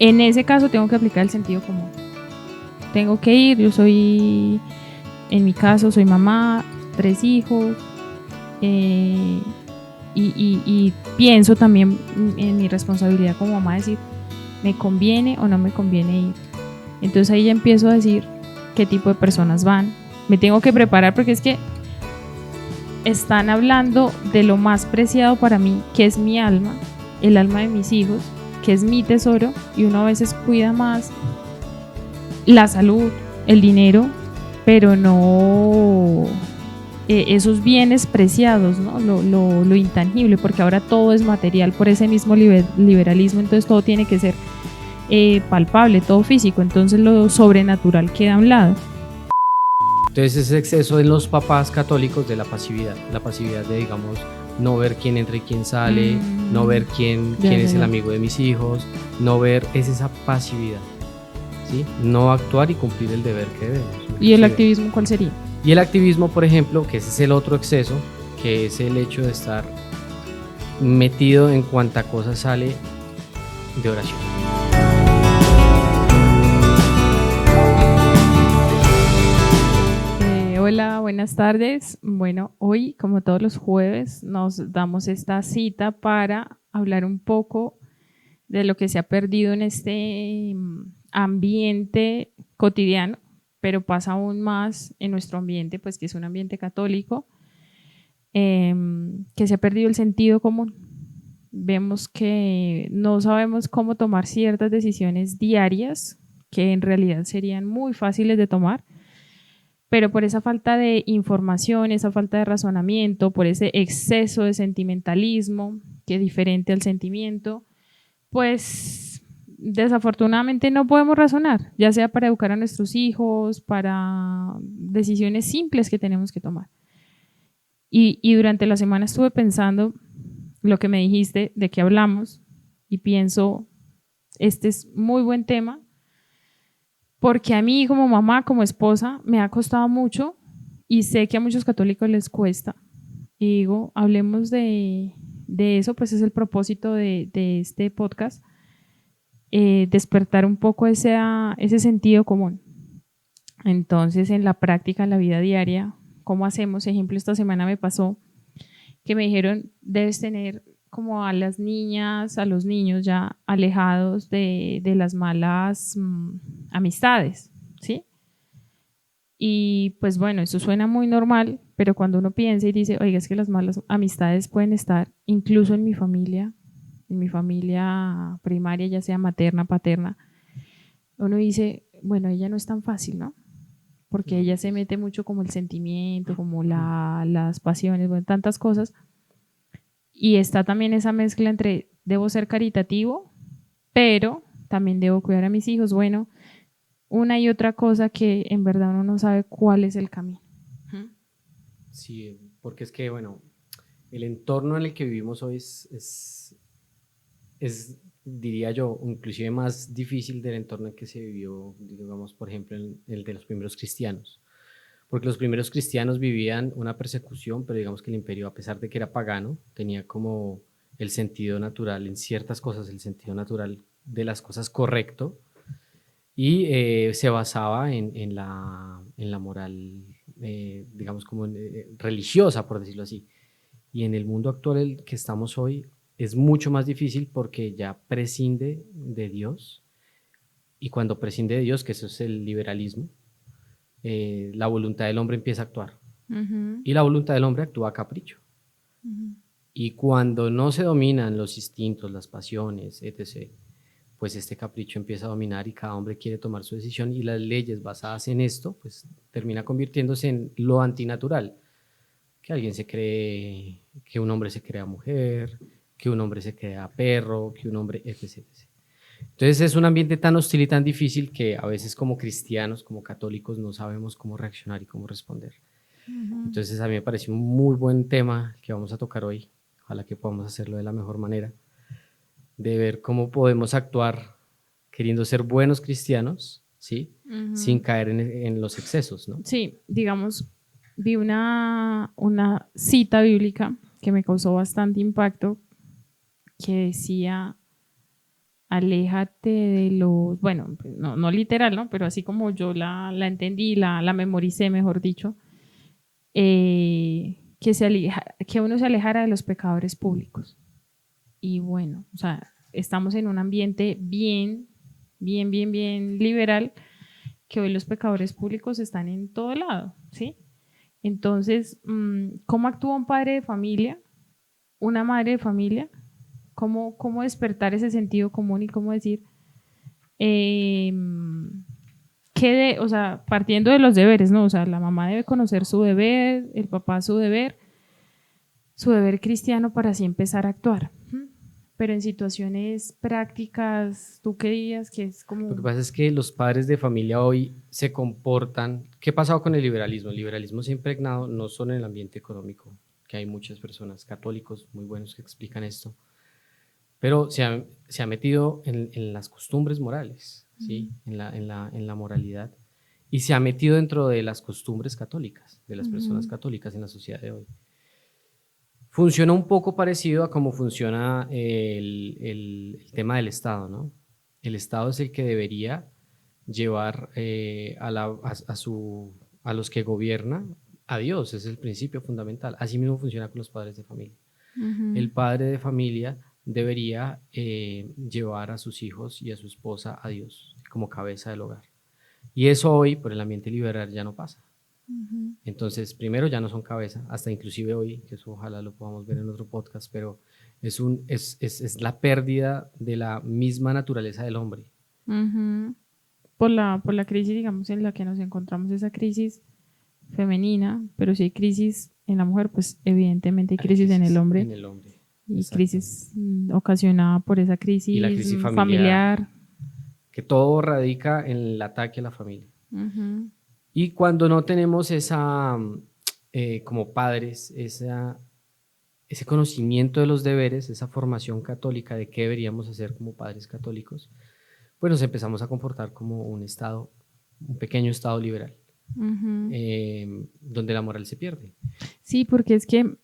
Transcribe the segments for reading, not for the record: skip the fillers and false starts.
En ese caso tengo que aplicar el sentido común. Tengo que ir, yo soy, en mi caso, soy mamá, 3 hijos, y pienso también en mi responsabilidad como mamá, decir, ¿me conviene o no me conviene ir? Entonces ahí ya empiezo a decir qué tipo de personas van. Me tengo que preparar porque es que están hablando de lo más preciado para mí, que es mi alma, el alma de mis hijos, que es mi tesoro, y uno a veces cuida más la salud, el dinero, pero no esos bienes preciados, ¿no? Lo intangible, porque ahora todo es material por ese mismo liberalismo, entonces todo tiene que ser palpable, todo físico, entonces lo sobrenatural queda a un lado. Entonces ese exceso en los papás católicos de la pasividad de, digamos, no ver quién entra y quién sale, no ver quién es el amigo de mis hijos, no ver, es esa pasividad, ¿sí? No actuar y cumplir el deber que debemos. ¿Y el activismo cuál sería? Y el activismo, por ejemplo, que ese es el otro exceso, que es el hecho de estar metido en cuanta cosa sale de oración. Hola, buenas tardes. Bueno, hoy, como todos los jueves, nos damos esta cita para hablar un poco de lo que se ha perdido en este ambiente cotidiano, pero pasa aún más en nuestro ambiente, pues que es un ambiente católico, que se ha perdido el sentido común. Vemos que no sabemos cómo tomar ciertas decisiones diarias que en realidad serían muy fáciles de tomar, pero por esa falta de información, esa falta de razonamiento, por ese exceso de sentimentalismo, que es diferente al sentimiento, pues desafortunadamente no podemos razonar, ya sea para educar a nuestros hijos, para decisiones simples que tenemos que tomar. Y durante la semana estuve pensando lo que me dijiste, de qué hablamos, y pienso, este es muy buen tema, porque a mí como mamá, como esposa, me ha costado mucho y sé que a muchos católicos les cuesta. Y digo, hablemos de eso, pues es el propósito de este podcast, despertar un poco ese sentido común. Entonces, en la práctica, en la vida diaria, ¿cómo hacemos? Ejemplo, esta semana me pasó que me dijeron, debes tener como a las niñas, a los niños ya alejados de las malas amistades, ¿sí? Y pues bueno, eso suena muy normal, pero cuando uno piensa y dice, oiga, es que las malas amistades pueden estar incluso en mi familia primaria, ya sea materna, paterna, uno dice, bueno, ella no es tan fácil, ¿no? Porque ella se mete mucho como el sentimiento, como las pasiones, bueno, tantas cosas. Y está también esa mezcla entre debo ser caritativo, pero también debo cuidar a mis hijos. Bueno, una y otra cosa que en verdad uno no sabe cuál es el camino. Sí, porque es que, bueno, el entorno en el que vivimos hoy es, diría yo, inclusive más difícil del entorno en que se vivió, digamos, por ejemplo, el de los primeros cristianos. Porque los primeros cristianos vivían una persecución, pero digamos que el imperio, a pesar de que era pagano, tenía como el sentido natural en ciertas cosas, el sentido natural de las cosas correcto, y se basaba en la moral, digamos, como religiosa, por decirlo así. Y en el mundo actual el que estamos hoy es mucho más difícil porque ya prescinde de Dios, y cuando prescinde de Dios, que eso es el liberalismo, la voluntad del hombre empieza a actuar. Y la voluntad del hombre actúa a capricho. Y cuando no se dominan los instintos, las pasiones, etc., pues este capricho empieza a dominar y cada hombre quiere tomar su decisión, y las leyes basadas en esto, pues termina convirtiéndose en lo antinatural. Que alguien se cree, que un hombre se crea mujer, que un hombre se crea perro, que un hombre, etc. Entonces es un ambiente tan hostil y tan difícil que a veces como cristianos, como católicos, no sabemos cómo reaccionar y cómo responder. Entonces a mí me parece un muy buen tema que vamos a tocar hoy. Ojalá que podamos hacerlo de la mejor manera, de ver cómo podemos actuar queriendo ser buenos cristianos, ¿sí? Sin caer en los excesos, ¿no? Sí, digamos, vi una cita bíblica que me causó bastante impacto, que decía, aléjate de los, bueno, no, no literal, ¿no? Pero así como yo la entendí, la memoricé, mejor dicho, que uno se alejara de los pecadores públicos. Y bueno, o sea, estamos en un ambiente bien liberal, que hoy los pecadores públicos están en todo lado, ¿sí? Entonces, ¿cómo actúa un padre de familia, una madre de familia? ¿Cómo despertar ese sentido común y cómo decir, eh, o sea, partiendo de los deberes, ¿no? O sea, la mamá debe conocer su deber, el papá su deber cristiano para así empezar a actuar. Pero en situaciones prácticas, ¿tú qué dirías que es como? Lo que pasa es que los padres de familia hoy se comportan. ¿Qué ha pasado con el liberalismo? El liberalismo se ha impregnado no solo en el ambiente económico, que hay muchas personas católicos muy buenos que explican esto, pero se ha metido en las costumbres morales, ¿sí? En la moralidad, y se ha metido dentro de las costumbres católicas, de las personas católicas en la sociedad de hoy. Funciona un poco parecido a cómo funciona el tema del Estado, ¿no? El Estado es el que debería llevar a los que gobierna a Dios, es el principio fundamental. Así mismo funciona con los padres de familia. El padre de familia debería llevar a sus hijos y a su esposa a Dios como cabeza del hogar. Y eso hoy, por el ambiente liberal, ya no pasa. Entonces, primero ya no son cabeza, hasta inclusive hoy, que eso ojalá lo podamos ver en otro podcast, pero es la pérdida de la misma naturaleza del hombre. Por la crisis, digamos, en la que nos encontramos, esa crisis femenina, pero si hay crisis en la mujer, pues evidentemente hay crisis en el hombre. En el hombre. Y crisis ocasionada por esa crisis, y la crisis familiar. Que todo radica en el ataque a la familia. Y cuando no tenemos como padres, ese conocimiento de los deberes, esa formación católica de qué deberíamos hacer como padres católicos, pues nos empezamos a comportar como un pequeño estado liberal, donde la moral se pierde. Sí, porque es que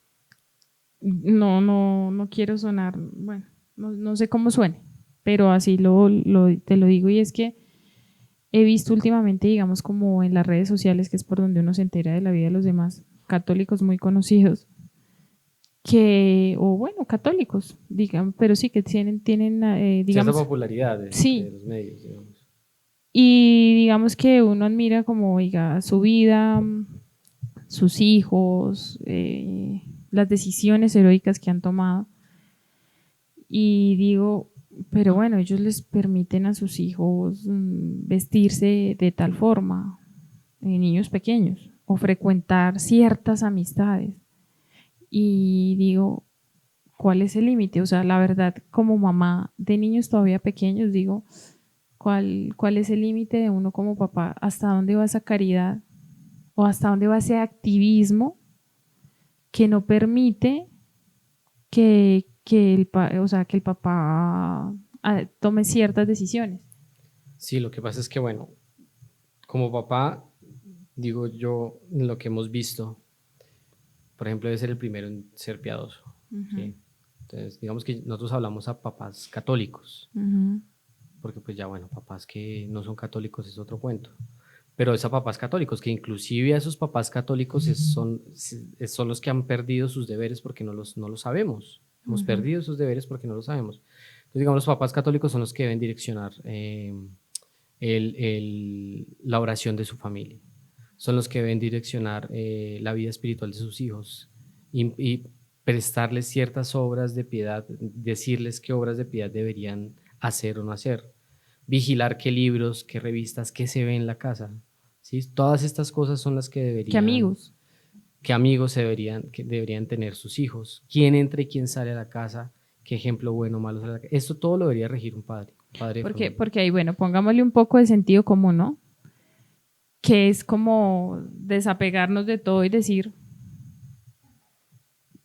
no quiero sonar, bueno, no sé cómo suene, pero así te lo digo, y es que he visto últimamente, digamos, como en las redes sociales, que es por donde uno se entera de la vida de los demás, católicos muy conocidos, católicos, digamos, pero sí que tienen digamos, cierta popularidad de los medios, digamos. Y digamos que uno admira como, oiga, su vida, sus hijos, las decisiones heroicas que han tomado. Y digo, pero bueno, ellos les permiten a sus hijos vestirse de tal forma, niños pequeños, o frecuentar ciertas amistades. Y digo, ¿cuál es el límite? O sea, la verdad, como mamá de niños todavía pequeños, digo, ¿cuál es el límite de uno como papá? ¿Hasta dónde va esa caridad? ¿O hasta dónde va ese activismo que no permite que el papá tome ciertas decisiones? Sí, lo que pasa es que, bueno, como papá, digo yo, lo que hemos visto, por ejemplo, debe ser el primero en ser piadoso. ¿Sí? Entonces, digamos que nosotros hablamos a papás católicos, porque pues ya, bueno, papás que no son católicos es otro cuento. Pero es a papás católicos, que inclusive a esos papás católicos son los que han perdido sus deberes porque no lo sabemos. Hemos perdido sus deberes porque no lo sabemos. Entonces, digamos, los papás católicos son los que deben direccionar la oración de su familia. Son los que deben direccionar la vida espiritual de sus hijos y prestarles ciertas obras de piedad, decirles qué obras de piedad deberían hacer o no hacer, vigilar qué libros, qué revistas, qué se ve en la casa. ¿Sí? Todas estas cosas son las que deberían... ¿Qué amigos que deberían tener sus hijos? ¿Quién entra y quién sale a la casa? ¿Qué ejemplo bueno o malo sale a la casa? Esto todo lo debería regir un padre. Porque ahí, bueno, pongámosle un poco de sentido común, ¿no? Que es como desapegarnos de todo y decir,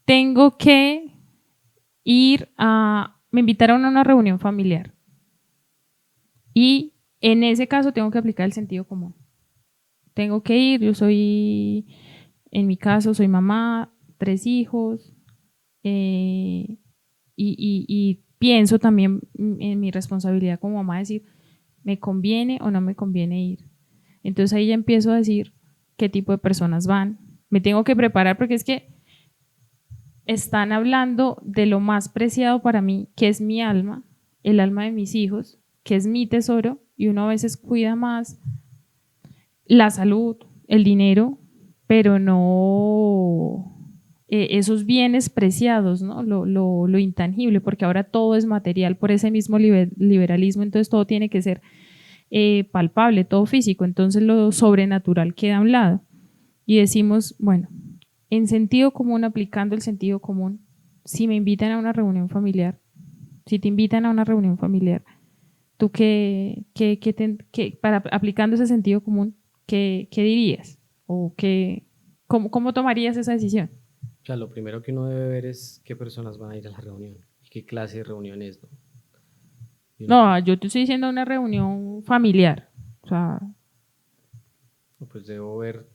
tengo que me invitaron a una reunión familiar y en ese caso tengo que aplicar el sentido común. Tengo que ir, en mi caso soy mamá, 3 hijos, y pienso también en mi responsabilidad como mamá, decir, ¿me conviene o no me conviene ir? Entonces ahí ya empiezo a decir qué tipo de personas van. Me tengo que preparar porque es que están hablando de lo más preciado para mí, que es mi alma, el alma de mis hijos, que es mi tesoro, y uno a veces cuida más la salud, el dinero, pero no esos bienes preciados, ¿no? Lo intangible, porque ahora todo es material por ese mismo liberalismo, entonces todo tiene que ser palpable, todo físico, entonces lo sobrenatural queda a un lado. Y decimos, bueno, en sentido común, aplicando el sentido común, si me invitan a una reunión familiar, si te invitan a una reunión familiar, tú para aplicando ese sentido común, ¿qué dirías? ¿O cómo tomarías esa decisión? O sea, lo primero que uno debe ver es qué personas van a ir a la reunión y qué clase de reunión es, ¿no? No, yo te estoy diciendo una reunión familiar. O sea, pues debo ver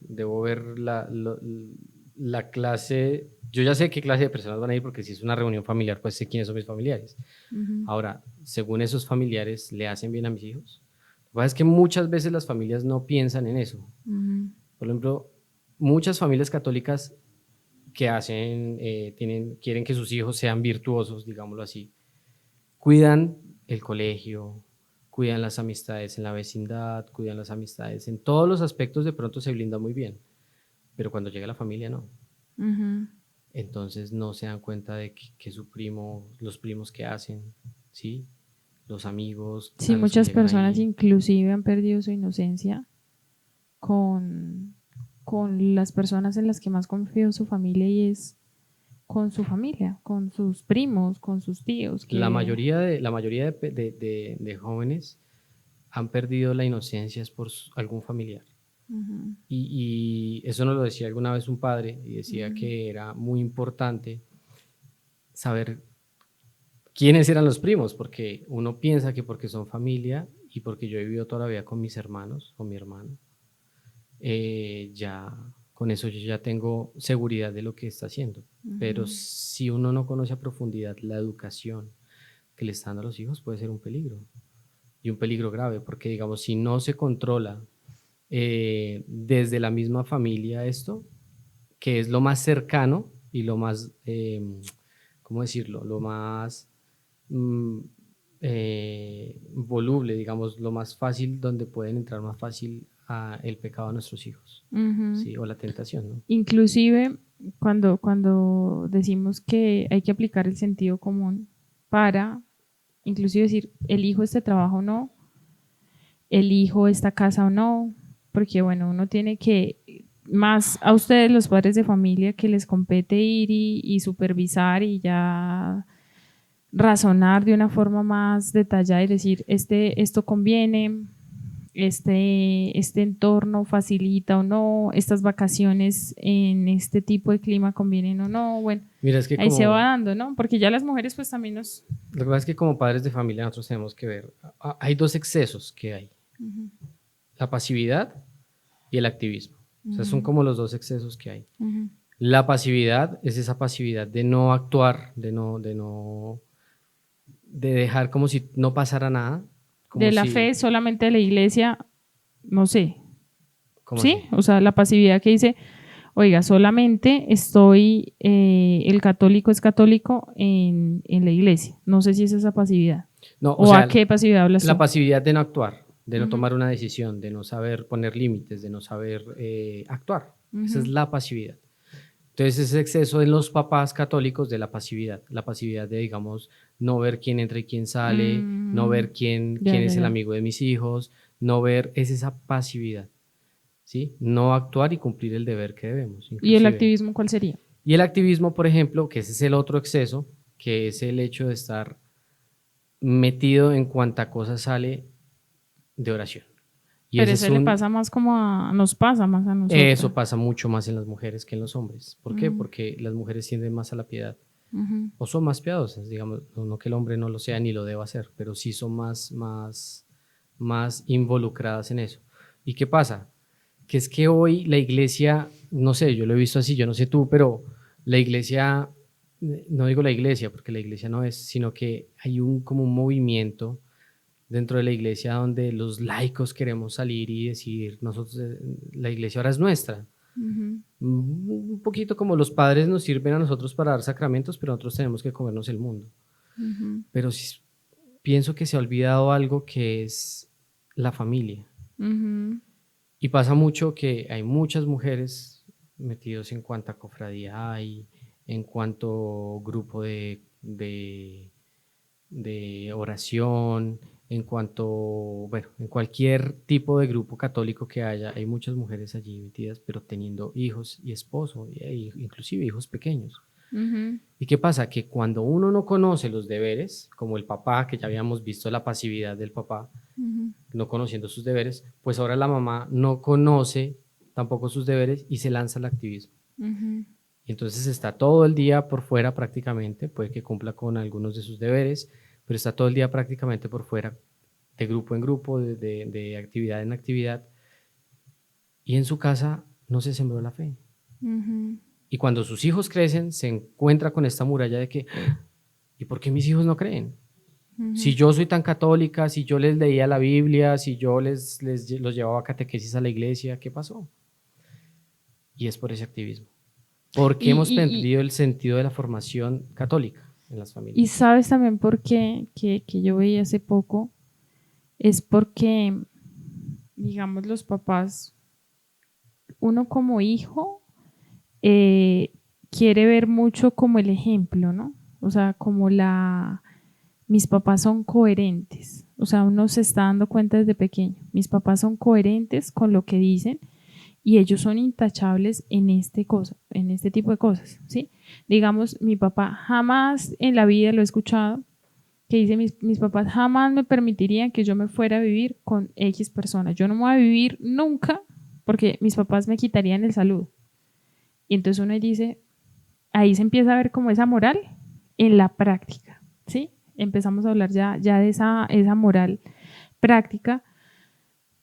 la clase. Yo ya sé qué clase de personas van a ir porque si es una reunión familiar, pues sé quiénes son mis familiares. Ahora, según esos familiares, ¿le hacen bien a mis hijos? Lo que pasa es que muchas veces las familias no piensan en eso. Por ejemplo, muchas familias católicas que hacen, quieren que sus hijos sean virtuosos, digámoslo así, cuidan el colegio, cuidan las amistades en la vecindad, cuidan las amistades en todos los aspectos, de pronto se blinda muy bien, pero cuando llega la familia no. Entonces no se dan cuenta de que su primo, los primos que hacen, ¿sí? Los amigos sí, a los que muchas llegan personas ahí. inclusive han perdido su inocencia con, con las personas en las que más confío en su familia y es con su familia, con sus primos, con sus tíos. La mayoría de jóvenes han perdido la inocencia es por algún familiar. Y eso nos lo decía alguna vez un padre y decía que era muy importante saber quiénes eran los primos, porque uno piensa que porque son familia y porque yo he vivido toda la vida con mis hermanos o mi hermano, ya con eso yo ya tengo seguridad de lo que está haciendo. Pero si uno no conoce a profundidad la educación que le están dando a los hijos, puede ser un peligro y un peligro grave, porque digamos, si no se controla desde la misma familia esto, que es lo más cercano y lo más, ¿cómo decirlo? Lo más voluble, digamos, lo más fácil, donde pueden entrar más fácil el pecado a nuestros hijos, ¿sí? O la tentación, ¿no? Inclusive cuando decimos que hay que aplicar el sentido común para, inclusive decir, elijo este trabajo o no, elijo esta casa o no, porque bueno, uno tiene que, más a ustedes los padres de familia que les compete ir y supervisar y ya razonar de una forma más detallada y decir, esto conviene, este entorno facilita o no, estas vacaciones en este tipo de clima convienen o no, bueno, Mira, es que ahí se va dando, ¿no? Porque ya las mujeres pues también Lo que pasa es que como padres de familia nosotros tenemos que ver, hay dos excesos que hay, la pasividad y el activismo. O sea, son como los dos excesos que hay. La pasividad es esa pasividad de no actuar, de dejar como si no pasara nada. Como de la si, fe solamente de la iglesia, no sé, ¿cómo ¿sí? así? O sea, la pasividad que dice, oiga, solamente estoy, el católico es católico en la iglesia. No sé si es esa pasividad. No, o ¿O a sea, qué pasividad hablas la tú? pasividad de no actuar, de no tomar una decisión, de no saber poner límites, de no saber actuar. Esa es la pasividad. Entonces, ese exceso en los papás católicos de la pasividad de, digamos, no ver quién entra y quién sale, no ver quién Ya, ya, es el ya. amigo de mis hijos, no ver, es esa pasividad, ¿sí? No actuar y cumplir el deber que debemos, ¿Y el inclusive. activismo cuál sería? Y el activismo, por ejemplo, que ese es el otro exceso, que es el hecho de estar metido en cuanta cosa sale de oración. Y Pero ese eso es le pasa más nos pasa más a nosotras. eso pasa mucho más en las mujeres que en los hombres. ¿Por qué? Porque las mujeres tienden más a la piedad. O son más piadosas, digamos, no que el hombre no lo sea ni lo deba hacer, pero sí son más involucradas en eso. ¿Y qué pasa? Que es que hoy la iglesia, no sé, yo lo he visto así, yo no sé tú, pero la iglesia no digo la iglesia, porque la iglesia no es, sino que hay como un movimiento dentro de la iglesia donde los laicos queremos salir y decir, nosotros, la iglesia ahora es nuestra. Ujú, Un poquito como los padres nos sirven a nosotros para dar sacramentos, pero nosotros tenemos que comernos el mundo. ujú, Pero pienso que se ha olvidado algo que es la familia. ujú, Y pasa mucho que hay muchas mujeres metidos en cuanta cofradía hay, en cuanto grupo de oración, en cuanto, bueno, en cualquier tipo de grupo católico que haya, hay muchas mujeres allí metidas, pero teniendo hijos y esposo, inclusive hijos pequeños. ujú, ¿Y qué pasa? Que cuando uno no conoce los deberes, como el papá, que ya habíamos visto la pasividad del papá, ujú, no conociendo sus deberes, pues ahora la mamá no conoce tampoco sus deberes y se lanza al activismo. ujú, Y entonces está todo el día por fuera prácticamente, puede que cumpla con algunos de sus deberes, pero está todo el día prácticamente por fuera, de grupo en grupo, de actividad en actividad, y en su casa no se sembró la fe. ujú, Y cuando sus hijos crecen, se encuentra con esta muralla de que, ¿y por qué mis hijos no creen? Si ujú. yo soy tan católica, si yo les leía la Biblia, si yo los llevaba a catequesis a la iglesia, ¿qué pasó? Y es por ese activismo. Porque hemos Y, perdido el sentido de la formación católica en las y familias. sabes también por qué que yo veía hace poco, es porque, digamos, los papás, uno como hijo, eh, quiere ver mucho como el ejemplo, ¿no? O sea, como mis papás son coherentes, o sea, uno se está dando cuenta desde pequeño, mis papás son coherentes con lo que dicen y ellos son intachables en este tipo de cosas, ¿sí? Digamos, mi papá jamás en la vida lo he escuchado que dice mis papás jamás me permitirían que yo me fuera a vivir con X personas. Yo no me voy a vivir nunca porque mis papás me quitarían el saludo. Y entonces uno dice, ahí se empieza a ver como esa moral en la práctica, ¿sí? Empezamos a hablar ya de esa moral práctica.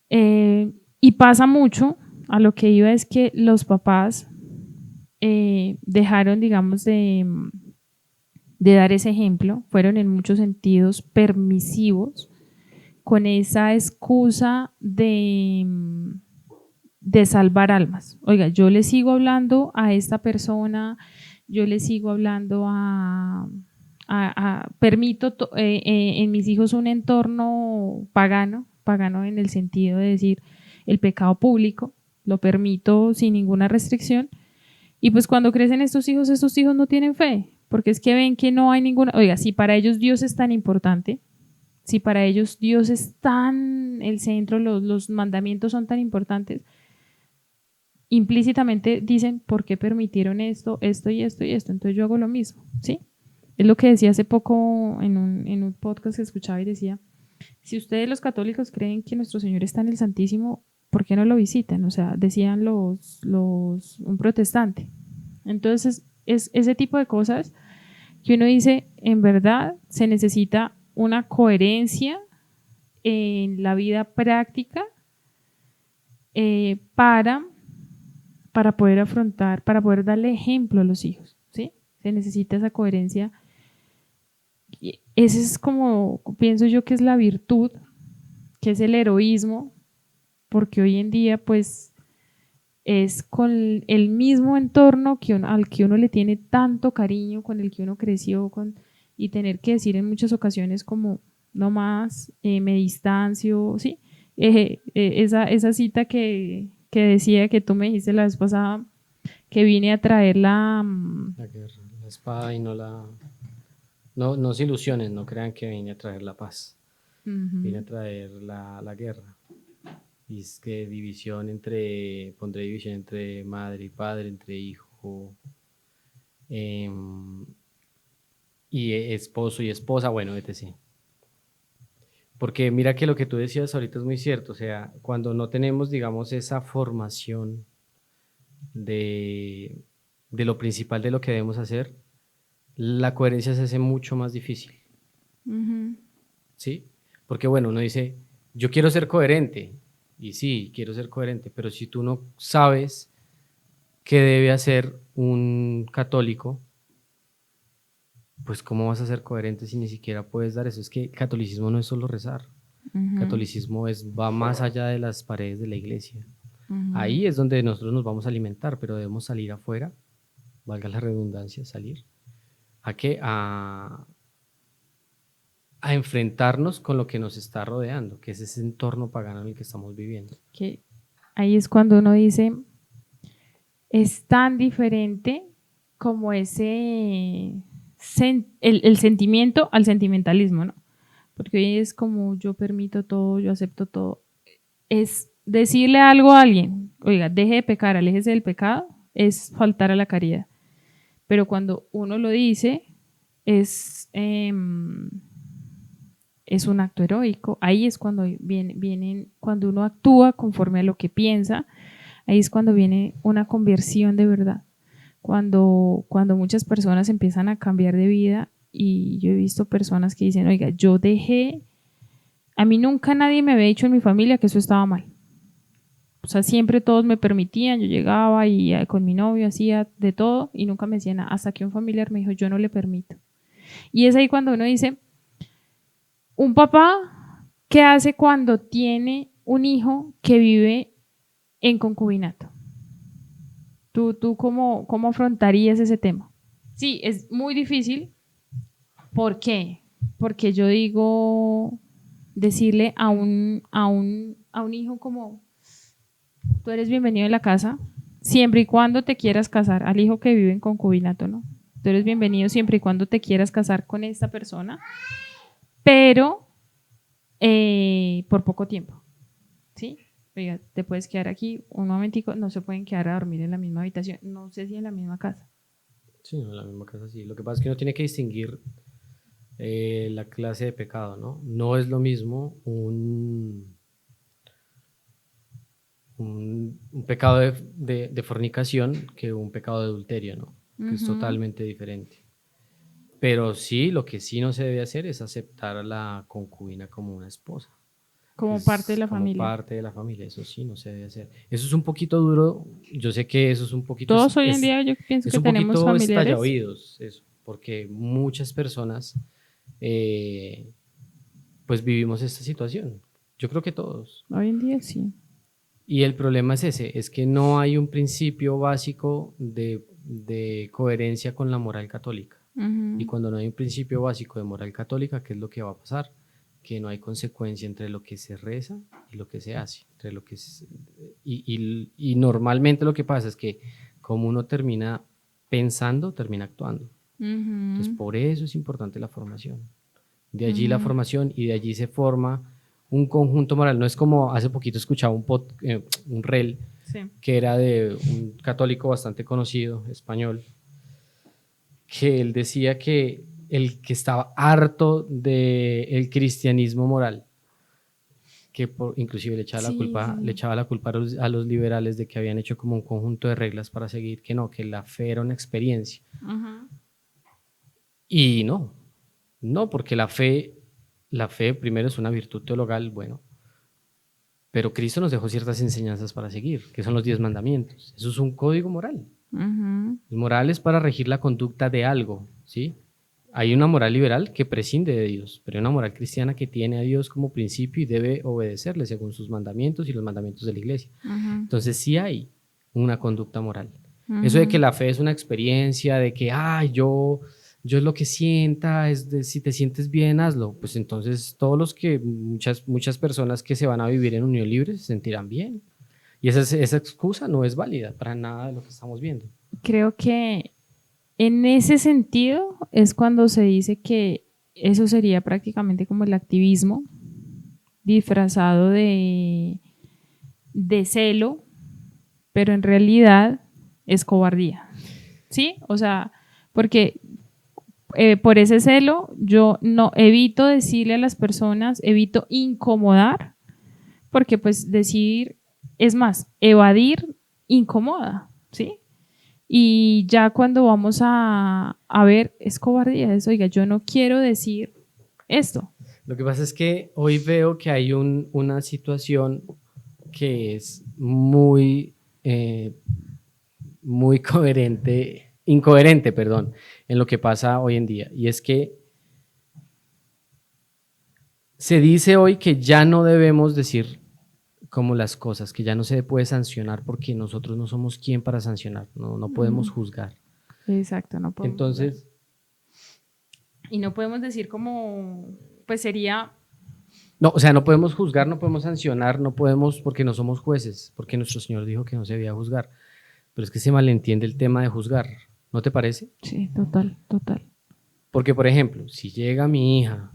Y pasa mucho, a lo que iba es que los papás dejaron, digamos, de dar ese ejemplo, fueron en muchos sentidos permisivos con esa excusa de salvar almas. Oiga, yo le sigo hablando a esta persona, yo le sigo hablando permito en mis hijos un entorno pagano, pagano en el sentido de decir el pecado público, lo permito sin ninguna restricción. Y pues cuando crecen estos hijos no tienen fe, porque es que ven que no hay ninguna, oiga, si para ellos Dios es tan importante, si para ellos Dios es tan el centro, los mandamientos son tan importantes, implícitamente dicen, ¿por qué permitieron esto, esto y esto y esto? Entonces yo hago lo mismo, ¿sí? Es lo que decía hace poco en un podcast que escuchaba y decía, si ustedes los católicos creen que nuestro Señor está en el Santísimo, ¿por qué no lo visitan? O sea, decían un protestante. Entonces, es ese tipo de cosas que uno dice, en verdad se necesita una coherencia en la vida práctica eh, para, para poder afrontar, para poder darle ejemplo a los hijos, ¿sí? Se necesita esa coherencia. Y ese es como, pienso yo que es la virtud, que es el heroísmo, porque hoy en día pues es con el mismo entorno al que uno le tiene tanto cariño, con el que uno creció, y tener que decir en muchas ocasiones como, no más, me distancio, ¿sí? Esa cita que decía que tú me dijiste la vez pasada, que vine a traer La guerra, la espada y no, no se ilusionen, no crean que vine a traer la paz, vine a Ujú, traer la guerra. Y es que pondré división entre madre y padre, entre hijo em, y esposo y esposa, bueno, etc. Porque mira que lo que tú decías ahorita es muy cierto, o sea, cuando no tenemos, digamos, esa formación de, de lo principal de lo que debemos hacer, la coherencia se hace mucho más difícil, ujú, ¿sí? Porque bueno, uno dice, yo quiero ser coherente, y sí, quiero ser coherente, pero si tú no sabes qué debe hacer un católico, pues ¿cómo vas a ser coherente si ni siquiera puedes dar eso? Es que catolicismo no es solo rezar. Ujú, Catolicismo va más allá de las paredes de la iglesia. ujú. Ahí es donde nosotros nos vamos a alimentar, pero debemos salir afuera, valga la redundancia, salir. ¿A qué? A enfrentarnos con lo que nos está rodeando, que es ese entorno pagano en el que estamos viviendo. Que ahí es cuando uno dice, es tan diferente como el sentimiento al sentimentalismo, ¿no? Porque hoy es como yo permito todo, yo acepto todo. Es decirle algo a alguien, oiga, deje de pecar, aléjese del pecado, es faltar a la caridad. Pero cuando uno lo dice, es, eh, es un acto heroico. Ahí es cuando cuando uno actúa conforme a lo que piensa, ahí es cuando viene una conversión de verdad. Cuando muchas personas empiezan a cambiar de vida y yo he visto personas que dicen, oiga, yo dejé, a mí nunca nadie me había dicho en mi familia que eso estaba mal. O sea, siempre todos me permitían, yo llegaba y con mi novio hacía de todo y nunca me decían nada, hasta que un familiar me dijo, yo no le permito. Y es ahí cuando uno dice, un papá, ¿qué hace cuando tiene un hijo que vive en concubinato? ¿Tú cómo afrontarías ese tema? Sí, es muy difícil. ¿Por qué? Porque yo digo, decirle a un hijo como, tú eres bienvenido en la casa, siempre y cuando te quieras casar, al hijo que vive en concubinato, ¿no? Tú eres bienvenido siempre y cuando te quieras casar con esta persona, pero por poco tiempo, ¿sí? Oiga, te puedes quedar aquí un momentico, no se pueden quedar a dormir en la misma habitación, no sé si en la misma casa. Sí, no, en la misma casa sí. Lo que pasa es que uno tiene que distinguir la clase de pecado, ¿no? No es lo mismo un pecado de fornicación que un pecado de adulterio, ¿no? Que es Ujú. totalmente diferente. Pero sí, lo que sí no se debe hacer es aceptar a la concubina como una esposa. Como parte de Es la como familia. parte de la familia, eso sí no se debe hacer. Eso es un poquito duro, yo sé que eso es un poquito, Todos hoy en día yo pienso es que un tenemos poquito familiares. estallaoídos, eso, porque muchas personas eh, pues vivimos esta situación. Yo creo que todos. Hoy en día sí. Y el problema es ese, es que no hay un principio básico de coherencia con la moral católica. Y Ujú, cuando no hay un principio básico de moral católica, ¿qué es lo que va a pasar? Que no hay consecuencia entre lo que se reza y lo que se hace. Entre lo que y normalmente lo que pasa es que como uno termina pensando, termina actuando. Entonces, ujú, por eso es importante la formación. De allí la ujú. formación y de allí se forma un conjunto moral. No es como hace poquito escuchaba un reel Sí. que era de un católico bastante conocido, español, que él decía que el que estaba harto del cristianismo moral, que inclusive Sí, sí, le sí. echaba la culpa a los liberales de que habían hecho como un conjunto de reglas para seguir, que no, que la fe era una experiencia. Ujú. Y no, no, porque la fe primero es una virtud teologal, bueno, pero Cristo nos dejó ciertas enseñanzas para seguir, que son los 10 mandamientos. Eso es un código moral. Ujú, El moral es para regir la conducta de algo, ¿sí? Hay una moral liberal que prescinde de Dios, pero hay una moral cristiana que tiene a Dios como principio y debe obedecerle según sus mandamientos y los mandamientos de la iglesia. ujú, Entonces sí hay una conducta moral. Eso de que ujú. la fe es una experiencia, de que, yo es lo que sienta, si te sientes bien, hazlo. Pues entonces todos muchas personas que se van a vivir en unión libre se sentirán bien. Y esa excusa no es válida para nada de lo que estamos viendo. Creo que en ese sentido es cuando se dice que eso sería prácticamente como el activismo disfrazado de celo, pero en realidad es cobardía. ¿Sí? O sea, porque por ese celo yo no evito decirle a las personas, evito incomodar, porque pues decir, es más, evadir incomoda, ¿sí? Y ya cuando vamos a ver, es cobardía, es, oiga, yo no quiero decir esto. Lo que pasa es que hoy veo que hay una situación que es muy, muy coherente incoherente, perdón, en lo que pasa hoy en día. Y es que se dice hoy que ya no debemos decir como las cosas, que ya no se puede sancionar porque nosotros no somos quien para sancionar, no podemos juzgar. Exacto, no podemos juzgar. Entonces, Y no podemos decir como, pues sería, no, o sea, no podemos juzgar, no podemos sancionar, no podemos porque no somos jueces, porque nuestro Señor dijo que no se debía juzgar. Pero es que se malentiende el tema de juzgar, ¿no te parece? sí, total, total. Porque, por ejemplo, si llega mi hija,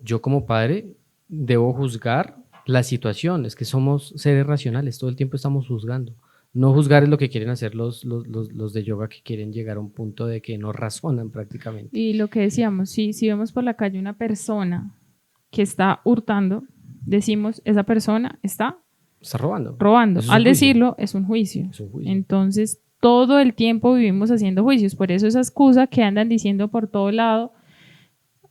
yo como padre debo juzgar la situación, es que somos seres racionales, todo el tiempo estamos juzgando. No juzgar es lo que quieren hacer los de yoga, que quieren llegar a un punto de que no razonan prácticamente. Y lo que decíamos, si vemos por la calle una persona que está hurtando, decimos, esa persona está Está robando. robando. Eso es Al un juicio. decirlo, es un juicio. Es un juicio. Entonces, todo el tiempo vivimos haciendo juicios. Por eso esa excusa que andan diciendo por todo lado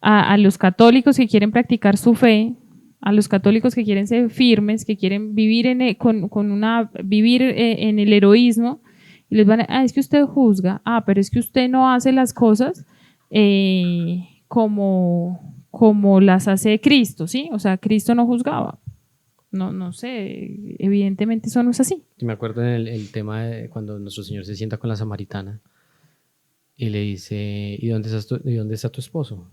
a los católicos que quieren practicar su fe, a los católicos que quieren ser firmes, que quieren vivir vivir en el heroísmo, y les van a, es que usted juzga, pero es que usted no hace las cosas como las hace Cristo, ¿sí? O sea, Cristo no juzgaba. No sé, evidentemente eso no es así. Me acuerdo en el tema de cuando nuestro Señor se sienta con la samaritana y le dice, ¿y dónde está tu esposo?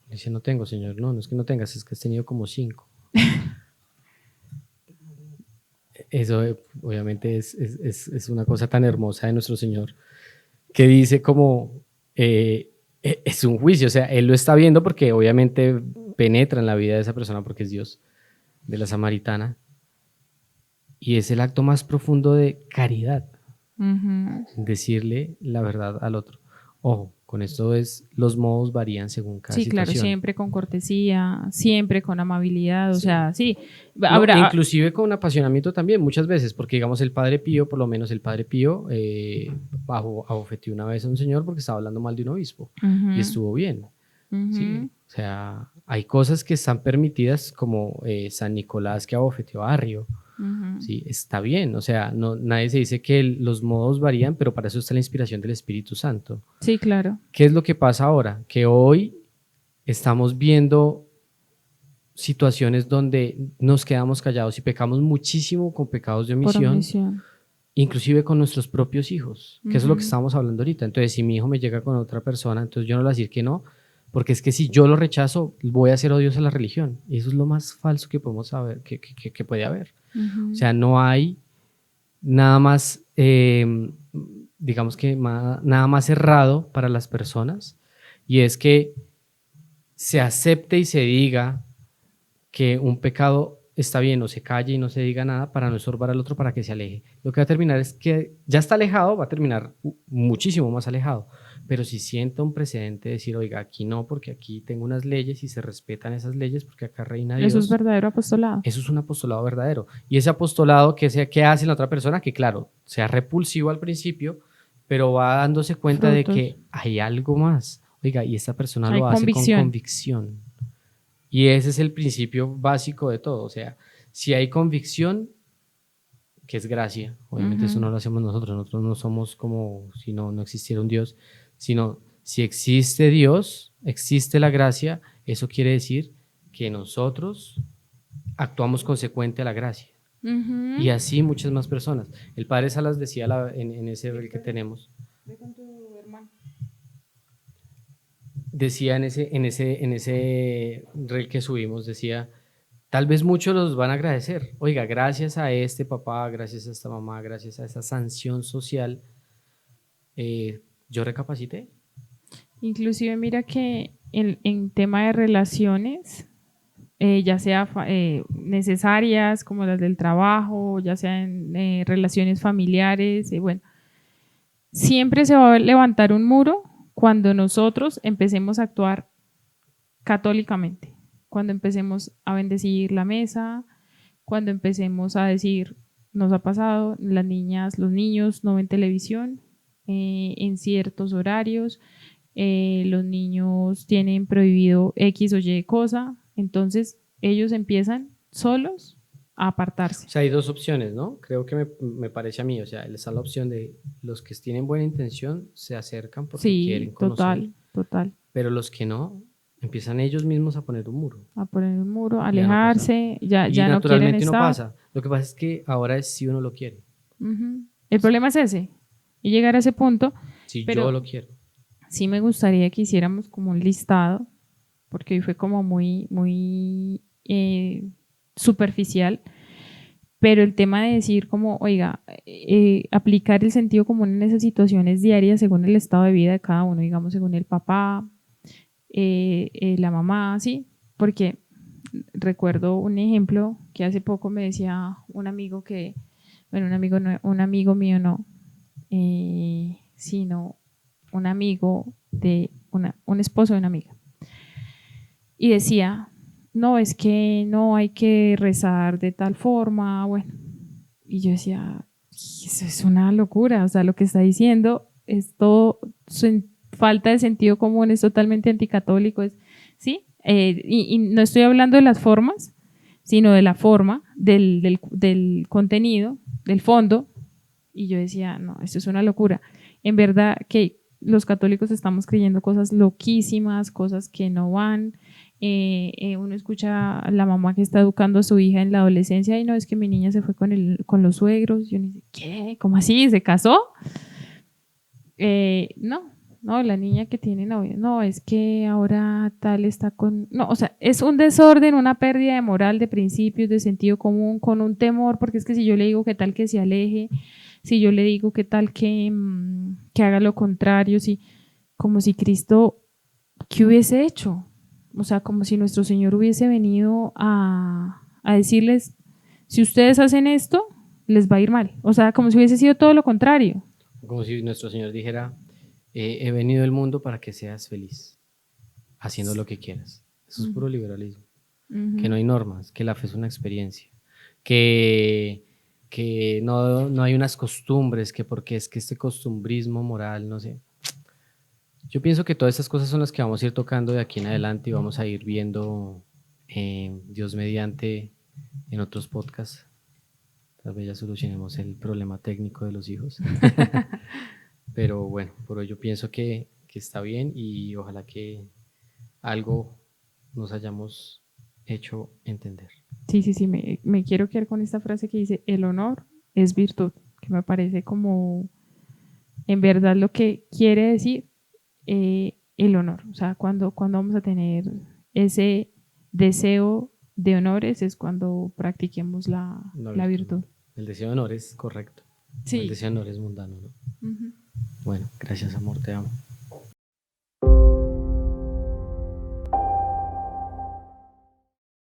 Le dice, no tengo, Señor. No es que no tengas, es que has tenido como 5. Eso obviamente es una cosa tan hermosa de nuestro Señor, que dice como, es un juicio, o sea, Él lo está viendo porque obviamente penetra en la vida de esa persona porque es Dios, de la samaritana, y es el acto más profundo de caridad, decirle la verdad al otro. Ojo, con esto los modos varían según cada Sí, situación. claro, siempre con cortesía, siempre con amabilidad, o Sí. sea, sí. No, inclusive con apasionamiento también, muchas veces, porque digamos el Padre Pío, por lo menos el Padre Pío, abofeteó una vez a un señor porque estaba hablando mal de un obispo, y estuvo bien. Sí, o sea, hay cosas que están permitidas, como San Nicolás que abofeteó a Arrio. Sí, está bien, o sea, nadie se dice que los modos varían, pero para eso está la inspiración del Espíritu Santo. Sí, claro. ¿Qué es lo que pasa ahora? Que hoy estamos viendo situaciones donde nos quedamos callados y pecamos muchísimo con pecados de omisión, inclusive con nuestros propios hijos, que eso es lo que estábamos hablando ahorita. Entonces, si mi hijo me llega con otra persona, entonces yo no le voy a decir que no, porque es que si yo lo rechazo, voy a ser odioso a la religión. Y eso es lo más falso que podemos saber, que puede haber. O sea, no hay nada más, digamos que nada más errado para las personas, y es que se acepte y se diga que un pecado está bien, o se calle y no se diga nada para no estorbar al otro, para que se aleje. Lo que va a terminar es que ya está alejado, va a terminar muchísimo más alejado. Pero si sienta un precedente de decir, oiga, aquí no, porque aquí tengo unas leyes y se respetan esas leyes porque acá reina Dios. Eso es verdadero apostolado. Eso es un apostolado verdadero. Y ese apostolado, ¿qué hace la otra persona? Que claro, sea repulsivo al principio, pero va dándose cuenta de que hay algo más. Oiga, y esta persona lo hace con convicción. Y ese es el principio básico de todo. O sea, si hay convicción, que es gracia, obviamente eso no lo hacemos nosotros no somos como si no existiera un Dios, sino si existe Dios, existe la gracia, eso quiere decir que nosotros actuamos consecuente a la gracia. Y así muchas más personas. El padre Salas decía en ese reel que tenemos, decía en ese reel que subimos, decía, tal vez muchos los van a agradecer. Oiga, gracias a este papá, gracias a esta mamá, gracias a esa sanción social, yo recapacité. Inclusive mira que en tema de relaciones, ya sea necesarias como las del trabajo, ya sean relaciones familiares, bueno, siempre se va a levantar un muro cuando nosotros empecemos a actuar católicamente, cuando empecemos a bendecir la mesa, cuando empecemos a decir, nos ha pasado, las niñas, los niños no ven televisión en ciertos horarios, los niños tienen prohibido X o Y cosa, entonces ellos empiezan solos a apartarse. O sea, hay dos opciones, ¿no? Creo que me parece a mí, o sea, está la opción de los que tienen buena intención se acercan porque quieren Sí, conocer, total, total. pero los que no, empiezan ellos mismos a poner un muro A poner un muro, y ya no pasa nada. alejarse, ya, Y ya no quieren naturalmente no estar. pasa. Lo que pasa es que ahora es si uno lo quiere, Ujú. El problema es ese, y llegar a ese punto, si yo pero lo quiero. sí me gustaría que hiciéramos como un listado, porque hoy fue como muy, muy superficial, pero el tema de decir como, oiga, aplicar el sentido común en esas situaciones diarias según el estado de vida de cada uno, digamos, según el papá, la mamá, sí, porque recuerdo un ejemplo que hace poco me decía un amigo que, bueno, un amigo, no, un amigo mío no, sino un amigo de un esposo de una amiga. Y decía, no, es que no hay que rezar de tal forma, bueno. Y yo decía, eso es una locura, o sea, lo que está diciendo es todo, falta de sentido común, es totalmente anticatólico, es, ¿sí? Y no estoy hablando de las formas, sino de la forma, del contenido, del fondo. Y yo decía, no, esto es una locura. En verdad que los católicos estamos creyendo cosas loquísimas, cosas que no van. Uno escucha a la mamá que está educando a su hija en la adolescencia y no, es que mi niña se fue con los suegros. Yo ni sé, ¿qué? ¿Cómo así? ¿Se casó? No, no, la niña que tiene novio, no, es que ahora tal está con, no, o sea, es un desorden, una pérdida de moral, de principios, de sentido común, con un temor, porque es que si yo le digo que tal que se aleje, si yo le digo que tal que haga lo contrario, si, como si Cristo, ¿qué hubiese hecho? O sea, como si nuestro Señor hubiese venido a decirles, si ustedes hacen esto, les va a ir mal. O sea, como si hubiese sido todo lo contrario. Como si nuestro Señor dijera, he venido al mundo para que seas feliz, haciendo lo que quieras. Eso es puro liberalismo. Que no hay normas, que la fe es una experiencia, que, que no hay unas costumbres, que porque es que este costumbrismo moral, no sé. Yo pienso que todas estas cosas son las que vamos a ir tocando de aquí en adelante y vamos a ir viendo, Dios mediante, en otros podcasts. Tal vez ya solucionemos el problema técnico de los hijos. Pero bueno, por hoy yo pienso que está bien y ojalá que algo nos hayamos hecho entender. Sí, sí, sí, me quiero quedar con esta frase que dice, el honor es virtud, que me parece como en verdad lo que quiere decir el honor. O sea, cuando vamos a tener ese deseo de honores es cuando practiquemos la virtud. El deseo de honor es correcto. El Sí. deseo de honor es mundano, ¿no? Uh -huh. Bueno, gracias amor, te amo.